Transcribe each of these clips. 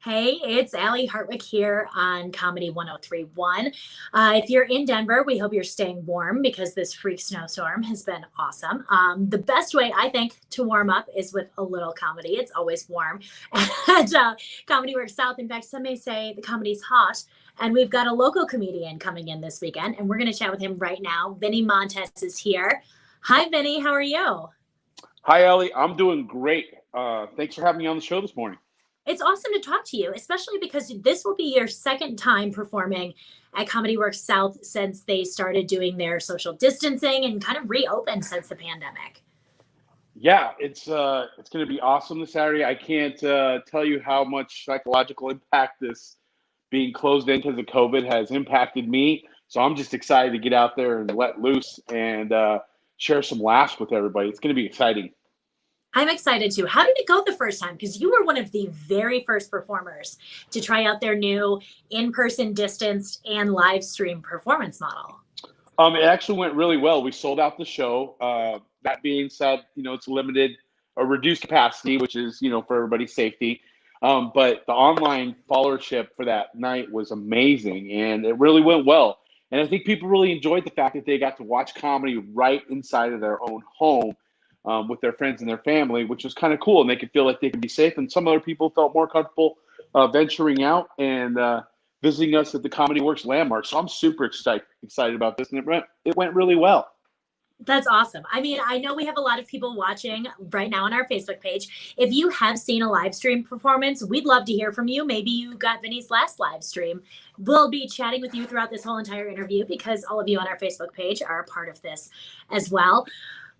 Hey, it's Allie Hartwick here on Comedy 1031. If you're in Denver, we hope you're staying warm because this freak snowstorm has been awesome. The best way, I think, to warm up is with a little comedy. It's always warm at Comedy Works South. In fact, some may say the comedy's hot. And we've got a local comedian coming in this weekend, and we're going to chat with him right now. Vinnie Montez is here. Hi, Vinnie. How are you? Hi, Ellie. I'm doing great. Thanks for having me on the show this morning. It's awesome to talk to you, especially because this will be your second time performing at Comedy Works South since they started doing their social distancing and kind of reopened since the pandemic. Yeah, it's going to be awesome this Saturday. I can't tell you how much psychological impact this being closed in because of COVID has impacted me. So I'm just excited to get out there and let loose and share some laughs with everybody. It's going to be exciting. I'm excited too. How did it go the first time? Because you were one of the very first performers to try out their new in-person distanced and live stream performance model. It actually went really well. We sold out the show. That being said, it's limited or reduced capacity, which is, for everybody's safety. But the online followership for that night was amazing, and it really went well. And I think people really enjoyed the fact that they got to watch comedy right inside of their own home with their friends and their family, which was kind of cool. And they could feel like they could be safe. And some other people felt more comfortable venturing out and visiting us at the Comedy Works landmark. So I'm super excited about this, and it went really well. That's awesome. I mean, I know we have a lot of people watching right now on our Facebook page. If you have seen a live stream performance, we'd love to hear from you. Maybe you got Vinny's last live stream. We'll be chatting with you throughout this whole entire interview because all of you on our Facebook page are a part of this as well.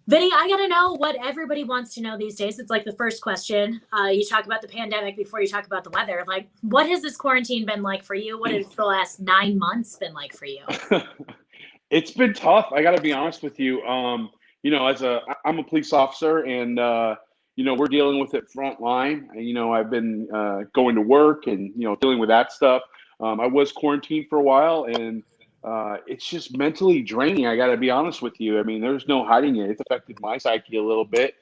Vinny, I got to know what everybody wants to know these days. It's like the first question. You talk about the pandemic before you talk about the weather. Like, what has this quarantine been like for you? What has the last 9 months been like for you? It's been tough. I got to be honest with you. I'm a police officer, and we're dealing with it front line. I've been going to work and dealing with that stuff. I was quarantined for a while, and it's just mentally draining. I got to be honest with you. I mean, there's no hiding it. It's affected my psyche a little bit,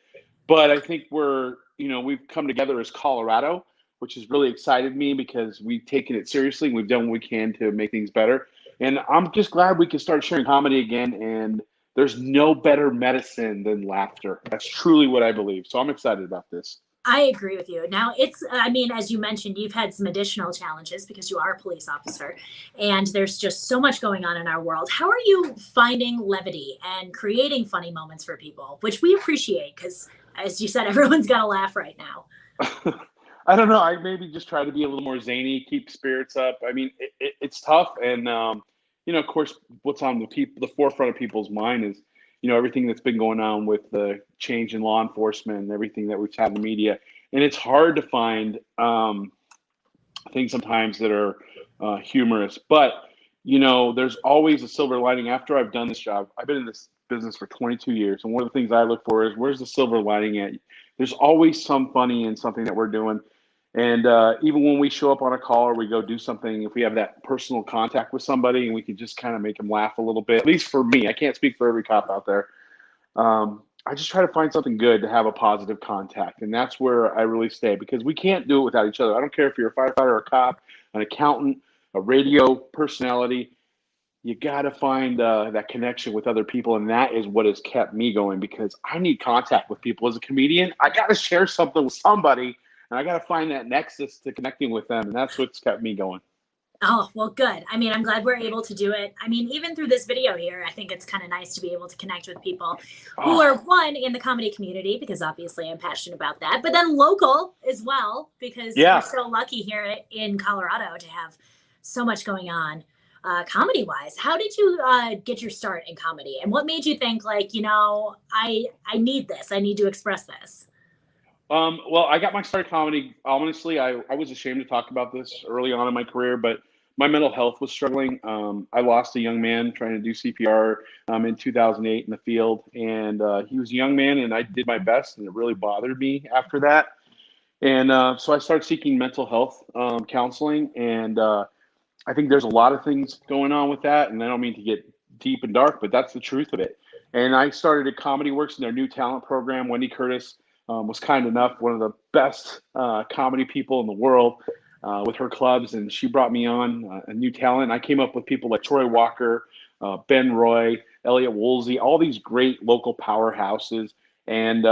but I think we've come together as Colorado, which has really excited me because we've taken it seriously and we've done what we can to make things better. And I'm just glad we can start sharing comedy again. And there's no better medicine than laughter. That's truly what I believe. So I'm excited about this. I agree with you. Now, as you mentioned, you've had some additional challenges because you are a police officer and there's just so much going on in our world. How are you finding levity and creating funny moments for people, which we appreciate because, as you said, everyone's got to laugh right now. I don't know. I maybe just try to be a little more zany, keep spirits up. I mean, it's tough. And, of course, what's on the forefront of people's mind is, everything that's been going on with the change in law enforcement and everything that we've had in the media. And it's hard to find things sometimes that are humorous. But, there's always a silver lining. After I've done this job, I've been in this business for 22 years. And one of the things I look for is where's the silver lining at? There's always some funny in something that we're doing. And even when we show up on a call or we go do something, if we have that personal contact with somebody and we can just kind of make them laugh a little bit, at least for me, I can't speak for every cop out there. I just try to find something good to have a positive contact. And that's where I really stay because we can't do it without each other. I don't care if you're a firefighter, a cop, an accountant, a radio personality. You got to find that connection with other people. And that is what has kept me going because I need contact with people as a comedian. I got to share something with somebody. And I got to find that nexus to connecting with them. And that's what's kept me going. Oh, well, good. I mean, I'm glad we're able to do it. I mean, even through this video here, I think it's kind of nice to be able to connect with people who are, one, in the comedy community, because obviously I'm passionate about that, but then local as well, because we're so lucky here in Colorado to have so much going on comedy-wise. How did you get your start in comedy? And what made you think, like, I need this. I need to express this? Well, I got my start in comedy. Honestly, I was ashamed to talk about this early on in my career, but my mental health was struggling. I lost a young man trying to do CPR in 2008 in the field, and he was a young man, and I did my best, and it really bothered me after that. And so I started seeking mental health counseling, and I think there's a lot of things going on with that, and I don't mean to get deep and dark, but that's the truth of it. And I started at Comedy Works in their new talent program. Wendy Curtis was kind enough, one of the best comedy people in the world, with her clubs, and she brought me on a new talent. I came up with people like Troy Walker, Ben Roy, Elliot Woolsey, all these great local powerhouses. And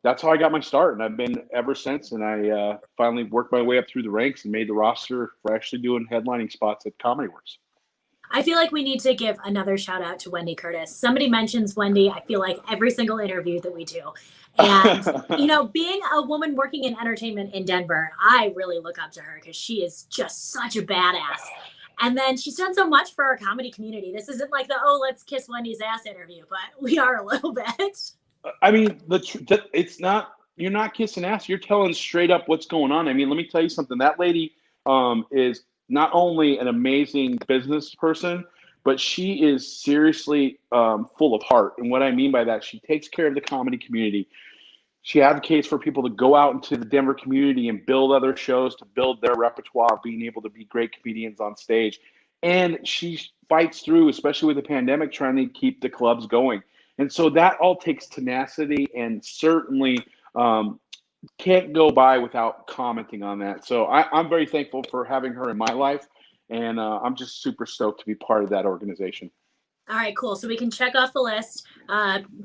that's how I got my start. And I've been ever since. And I finally worked my way up through the ranks and made the roster for actually doing headlining spots at Comedy Works. I feel like we need to give another shout out to Wendy Curtis. Somebody mentions Wendy, I feel like every single interview that we do. And, you know, being a woman working in entertainment in Denver, I really look up to her because she is just such a badass. And then she's done so much for our comedy community. This isn't like the, oh, let's kiss Wendy's ass interview, but we are a little bit. I mean, it's not, you're not kissing ass. You're telling straight up what's going on. I mean, let me tell you something. That lady is not only an amazing business person, but she is seriously full of heart. And what I mean by that, she takes care of the comedy community. She advocates for people to go out into the Denver community and build other shows, to build their repertoire, being able to be great comedians on stage. And she fights through, especially with the pandemic, trying to keep the clubs going. And so that all takes tenacity, and certainly can't go by without commenting on that. So I'm very thankful for having her in my life, and I'm just super stoked to be part of that organization. All right, cool. So we can check off the list.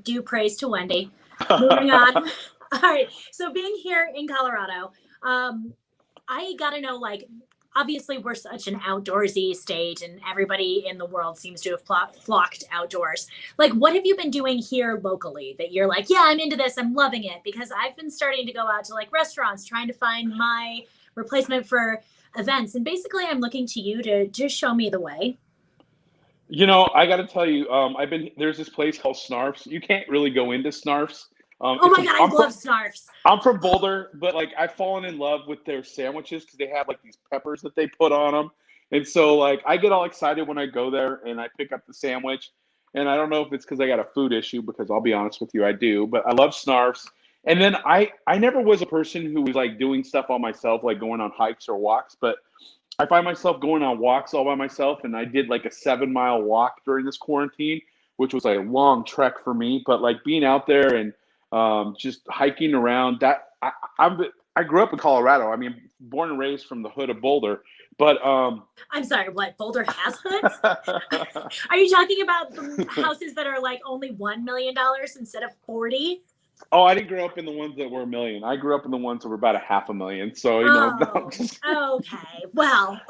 Due praise to Wendy. Moving on. All right. So being here in Colorado, I got to know, like, obviously we're such an outdoorsy state and everybody in the world seems to have flocked outdoors. Like, what have you been doing here locally that you're like, yeah, I'm into this, I'm loving it? Because I've been starting to go out to like restaurants, trying to find my replacement for events. And basically I'm looking to you to just show me the way. You know, I got to tell you, there's this place called Snarf's. You can't really go into Snarf's. Oh my God, I love Snarf's. I'm from Boulder, but like I've fallen in love with their sandwiches because they have like these peppers that they put on them. And so like I get all excited when I go there and I pick up the sandwich. And I don't know if it's because I got a food issue, because I'll be honest with you, I do. But I love Snarf's. And then I never was a person who was like doing stuff on myself, like going on hikes or walks. But I find myself going on walks all by myself. And I did like a 7-mile walk during this quarantine, which was a long trek for me. But like being out there and just hiking around, that I grew up in Colorado. I mean, born and raised from the hood of Boulder, but I'm sorry, what, Boulder has hoods? Are you talking about the houses that are like only $1 million instead of 40? Oh, I didn't grow up in the ones that were $1 million. I grew up in the ones that were about $500,000. So, you know. Okay. Well,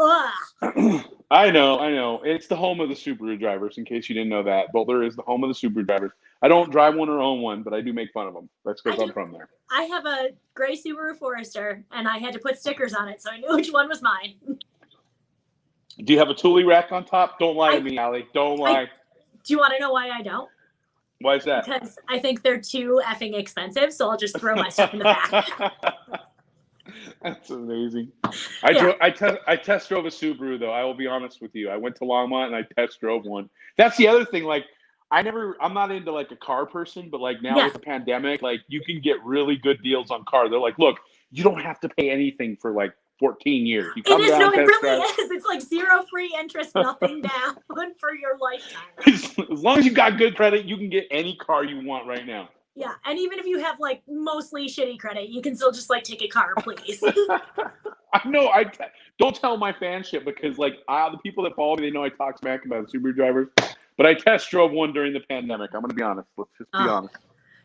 I know. It's the home of the Subaru drivers, in case you didn't know that. Boulder is the home of the Subaru drivers. I don't drive one or own one, but I do make fun of them. That's because I'm from there. I have a gray Subaru Forester, and I had to put stickers on it, so I knew which one was mine. Do you have a Thule rack on top? Don't lie to me, Allie. Don't lie. Do you want to know why I don't? Why is that? Because I think they're too effing expensive, so I'll just throw my stuff in the back. That's amazing. I test drove a Subaru, though. I will be honest with you. I went to Longmont and I test drove one. That's the other thing. Like, I'm not into like a car person, but like now with the pandemic, like you can get really good deals on cars. They're like, look, you don't have to pay anything for like 14 years. You come down, it really is. It's like 0 free interest, nothing down for your lifetime. As long as you got good credit, you can get any car you want right now. Yeah, and even if you have like mostly shitty credit, you can still just like take a car, please. I know. Don't tell my fanship, because like the people that follow me, they know I talk smack about Subaru drivers. But I test drove one during the pandemic. I'm going to be honest. Let's just be honest.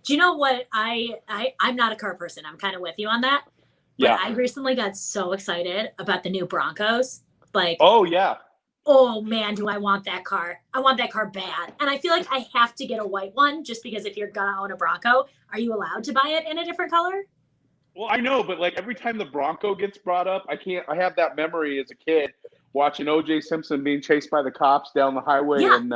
Do you know what? I'm not a car person. I'm kind of with you on that. But I recently got so excited about the new Broncos. Like, oh yeah. Oh man, do I want that car? I want that car bad. And I feel like I have to get a white one, just because if you're gonna own a Bronco, are you allowed to buy it in a different color? Well, I know, but like every time the Bronco gets brought up, I have that memory as a kid watching O.J. Simpson being chased by the cops down the highway. Yeah. And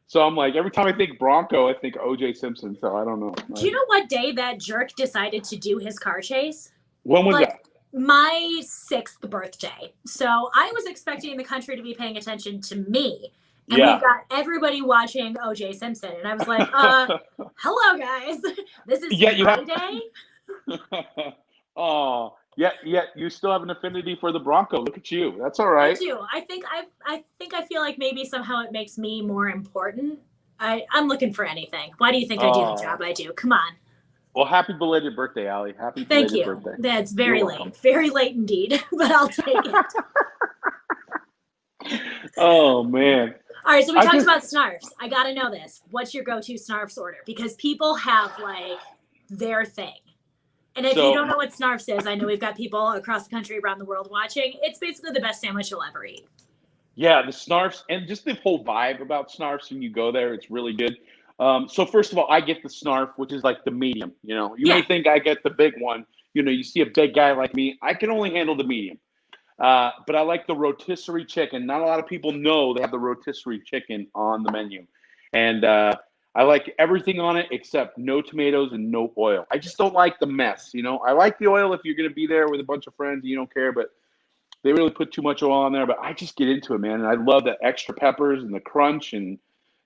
so I'm like, every time I think Bronco, I think O.J. Simpson. So I don't know. Do you know what day that jerk decided to do his car chase? When was that? My 6th birthday. So I was expecting the country to be paying attention to me. And we've got everybody watching O.J. Simpson. And I was like, hello, guys. This is my day. Oh, yeah, you still have an affinity for the Bronco. Look at you. That's all right. I do. I feel like maybe somehow it makes me more important. I'm looking for anything. Why do you think I do the job I do? Come on. Well, happy belated birthday, Allie. Happy Thank belated you. birthday. That's very You're late. welcome. Very late indeed, but I'll take it. Oh man. All right, so we talked about snarfs. I got to know this. What's your go-to snarfs order? Because people have like their thing. And if you don't know what snarfs is, I know we've got people across the country, around the world watching. It's basically the best sandwich you'll ever eat. Yeah, the snarfs and just the whole vibe about snarfs when you go there, it's really good. So first of all, I get the snarf, which is like the medium. You may think I get the big one. You see a big guy like me, I can only handle the medium. But I like the rotisserie chicken. Not a lot of people know they have the rotisserie chicken on the menu. And I like everything on it except no tomatoes and no oil. I just don't like the mess. I like the oil if you're going to be there with a bunch of friends and you don't care, but they really put too much oil on there. But I just get into it, man. And I love the extra peppers and the crunch, and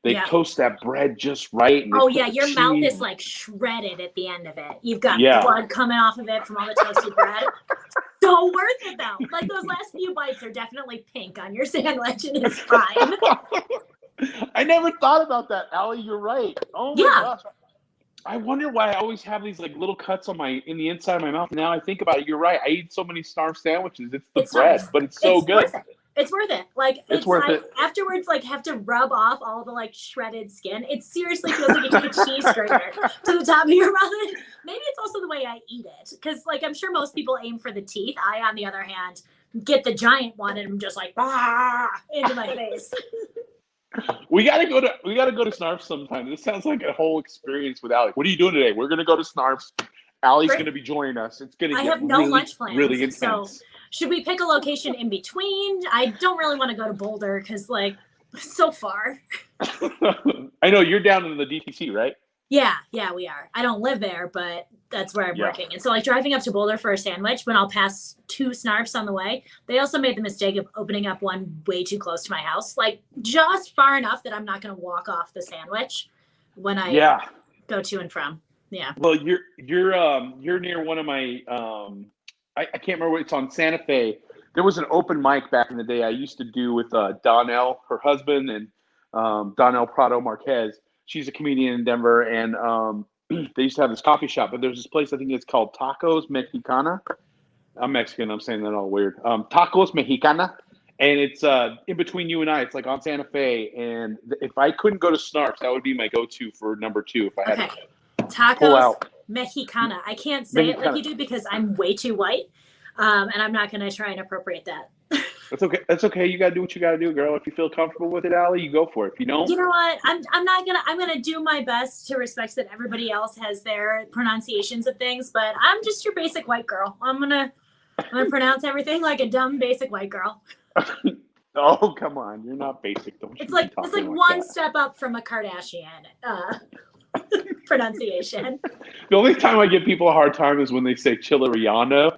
they toast that bread just right. And your mouth is like shredded at the end of it. You've got Yeah. blood coming off of it from all the toasted bread. So worth it though. Like those last few bites are definitely pink on your sandwich, and it's fine. I never thought about that, Allie. You're right. Oh my gosh. I wonder why I always have these like little cuts in the inside of my mouth. Now I think about it. You're right. I eat so many snarf sandwiches. It's the bread, but it's so good. Worth it. It's worth it. Like it's worth it. Afterwards, like have to rub off all the like shredded skin. It seriously feels like you took a cheese grater to the top of your mouth. Maybe it's also the way I eat it, because like I'm sure most people aim for the teeth. I, on the other hand, get the giant one and I'm just like into my face. We gotta go to Snarf's sometime. This sounds like a whole experience with Allie. What are you doing today? We're gonna go to Snarf's. Allie's gonna be joining us. It's gonna get lunch plans, really intense. So should we pick a location in between? I don't really want to go to Boulder because like so far. I know you're down in the DTC, right? Yeah, we are. I don't live there, but that's where I'm working. And so like driving up to Boulder for a sandwich, when I'll pass 2 snarfs on the way, they also made the mistake of opening up one way too close to my house, like just far enough that I'm not going to walk off the sandwich when I go to and from. Yeah. Well, you're near one of my I can't remember what it's on Santa Fe. There was an open mic back in the day I used to do with Donnell, her husband, and Donnell Prado Marquez. She's a comedian in Denver, and they used to have this coffee shop. But there's this place, I think it's called Tacos Mexicana. I'm Mexican. I'm saying that all weird. Tacos Mexicana. And it's in between you and I. It's like on Santa Fe. And if I couldn't go to Snarf's, that would be my go-to for number 2 if I had to pull out. Mexicana. I can't say it like you do because I'm way too white. And I'm not going to try and appropriate that. That's okay. That's okay. You got to do what you got to do, girl. If you feel comfortable with it, Allie, you go for it. If you don't, you know what? I'm going to do my best to respect that everybody else has their pronunciations of things, but I'm just your basic white girl. I'm going to pronounce everything like a dumb basic white girl. Oh, come on. You're not basic. It's like one step up from a Kardashian pronunciation. The only time I give people a hard time is when they say chileriano.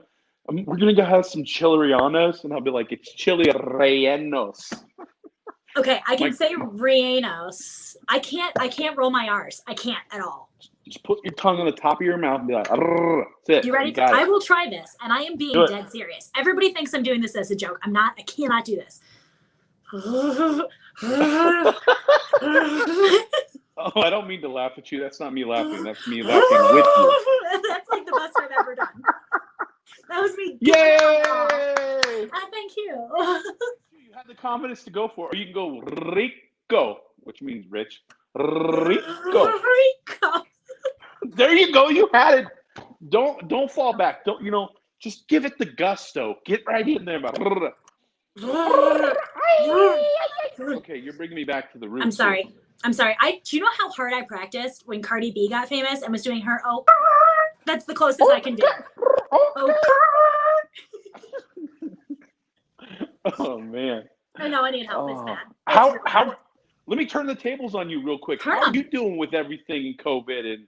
We're going to have some chilerianos, and I'll be like, it's chili rellenos. Okay, I can say rellenos. I can't roll my R's. I can't at all. Just put your tongue on the top of your mouth and be like, that's it. You ready? I will try this, and I am being dead serious. Everybody thinks I'm doing this as a joke. I'm not. I cannot do this. Oh, I don't mean to laugh at you. That's not me laughing. That's me laughing with you. That's like the best I've ever done. That was me. Yay! Thank you. You had the confidence to go for it. Or you can go rico, which means rich. Rico. There you go. You had it. Don't fall back. Just give it the gusto. Get right in there. Okay, you're bringing me back to the roots. I'm sorry. Do you know how hard I practiced when Cardi B got famous and was doing her that's the closest I can do. Oh man. I know I need help. It's bad. How let me turn the tables on you real quick. How are you doing with everything in COVID and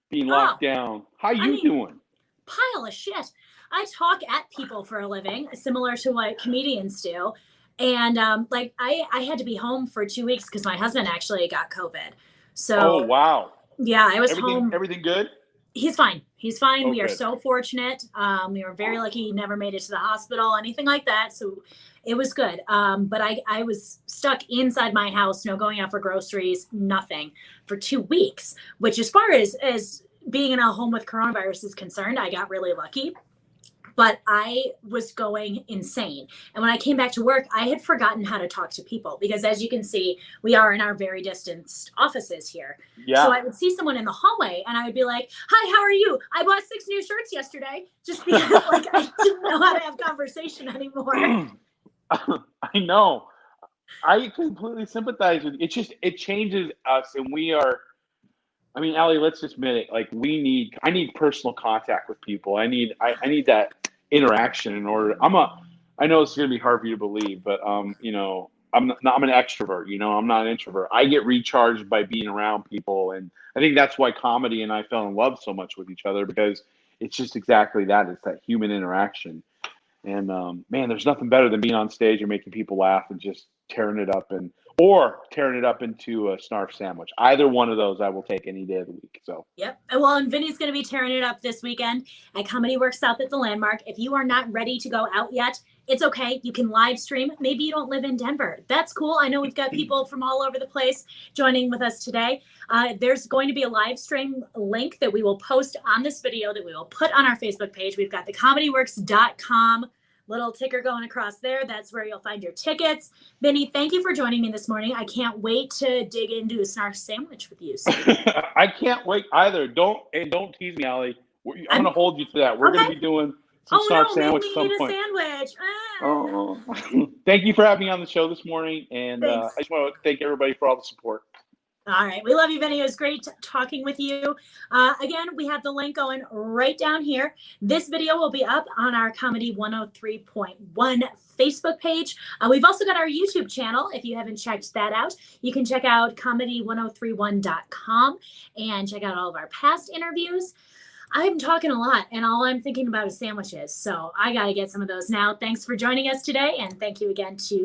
being locked down? How are you doing? Pile of shit. I talk at people for a living, similar to what comedians do. And I had to be home for 2 weeks because my husband actually got COVID. So oh wow. Yeah, I was home. Everything good? He's fine. Oh, we are so fortunate. We were very lucky. He never made it to the hospital, anything like that. So it was good. But I was stuck inside my house, no going out for groceries, nothing for 2 weeks, which as far as being in a home with coronavirus is concerned, I got really lucky. But I was going insane. And when I came back to work, I had forgotten how to talk to people because, as you can see, we are in our very distanced offices here. Yeah. So I would see someone in the hallway and I would be like, "Hi, how are you? I bought 6 new shirts yesterday," just because like I didn't know how to have conversation anymore. I know. I completely sympathize with you. It's just it changes us, and we are. I mean, Allie, let's just admit it. Like I need personal contact with people. I need that interaction in order. I know it's going to be hard for you to believe, but you know, I'm an extrovert. You know, I'm not an introvert. I get recharged by being around people, and I think that's why comedy and I fell in love so much with each other because it's just exactly that. It's that human interaction. And man, there's nothing better than being on stage and making people laugh and just or tearing it up into a snarf sandwich. Either one of those I will take any day of the week. So Yep. Well, and Vinny's going to be tearing it up this weekend at Comedy Works South at the Landmark. If you are not ready to go out yet, it's okay. You can live stream. Maybe you don't live in Denver. That's cool. I know we've got people from all over the place joining with us today. There's going to be a live stream link that we will post on this video that we will put on our Facebook page. We've got the comedyworks.com little ticker going across there. That's where you'll find your tickets. Vinny, thank you for joining me this morning. I can't wait to dig into a snarf sandwich with you. I can't wait either. Don't tease me, Allie. I'm going to hold you to that. We're going to be doing some snarf sandwich at some point. Sandwich. Oh. Thank you for having me on the show this morning. And I just want to thank everybody for all the support. All right. We love you, Vinny. It was great talking with you. Again, we have the link going right down here. This video will be up on our Comedy 103.1 Facebook page. We've also got our YouTube channel. If you haven't checked that out, you can check out comedy1031.com and check out all of our past interviews. I'm talking a lot, and all I'm thinking about is sandwiches. So I got to get some of those now. Thanks for joining us today, and thank you again to